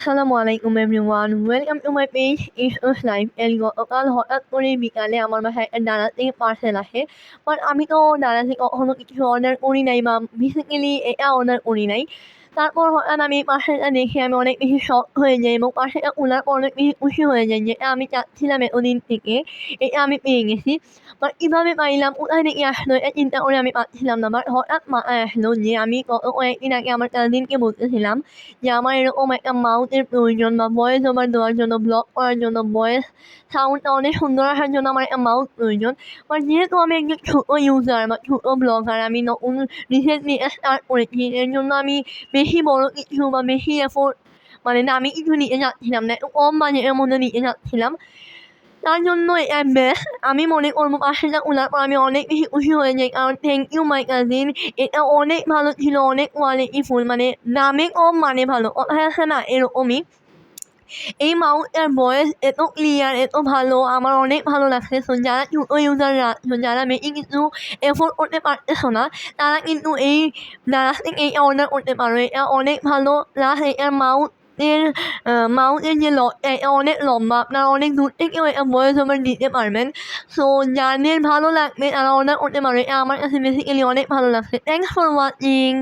আসসালামু আলাইকুম everyone, welcome to my page it's life. গতকাল হঠাৎ করে বিকালে আমার বাসায় একটা দাদা থেকে পার্সেল আসে। বাট আমি তো দাদা থেকে কখনো কিছু অর্ডার করি নাই বা বেসিক্যালি এটা অর্ডার করি নাই। তারপর হঠাৎ আমি পার্সেলটা দেখে আমি অনেক বেশি শক হয়ে যাই এবং পার্সেলটা খোলার পর অনেক বেশি খুশি হয়ে যাই, যেটা আমি চাচ্ছিলাম এতদিন থেকে। এটা আমি পেয়ে গেছি। বাট কীভাবে পাইলাম, কোথায় থেকে আসলো, এটা চিন্তা করে আমি পাচ্ছিলাম না। বাট হঠাৎ মাথায় আসলো যে আমি গত কয়েকদিন আগে আমার কাজিনকে বলতেছিলাম যে আমার এরকম একটা মাউথের প্রয়োজন বা ভয়েস ওভার দেওয়ার জন্য, ব্লগ করার জন্য, ভয়েস সাউন্ডটা অনেক সুন্দর আসার জন্য আমার একটা মাউথ প্রয়োজন। বাট যেহেতু আমি একজন ছোটো ইউজার বা ছোটো ব্লগার, আমি নতুন রিসেন্টলি স্টার্ট করেছি, এর জন্য আমি বেশি বড় কিছু বা বেশি এফোর্ট মানে দামি কিছু নিতে চাচ্ছিলাম না, একটু কম বাজেটের মধ্যে নিতে চাচ্ছিলাম। তার জন্য এটা বেস্ট আমি মনে করবো। পার্সেলটা খোলার পর আমি অনেক বেশি খুশি হয়ে যাই, কারণ থ্যাংক ইউ মাই কাজিন। এটা অনেক ভালো ছিল, অনেক কোয়ালিটিফুল, মানে দামে কম মানে ভালো, কথায় আছে না এরকমই। এই মাউথটার ভয়েস এত ক্লিয়ার, এত ভালো, আমার অনেক ভালো লাগছে। সো যারা ছোটো ইউজাররা আছো, যারা বেশি কিছু এফোর্ড করতে পারতেছো না, তারা কিন্তু এই দ্বারা থেকে এটা অর্ডার করতে পারো। এটা অনেক ভালো, প্লাস এটার মাউথের যে লটটা এটা অনেক লম্বা, আপনারা অনেক দূর থেকেও এটা ভয়েস ওভার দিতে পারবেন। সো যাদের ভালো লাগবে তারা অর্ডার করতে পারো, এটা আমার কাছে বেসিক্যালি অনেক ভালো লাগছে। Thanks for watching.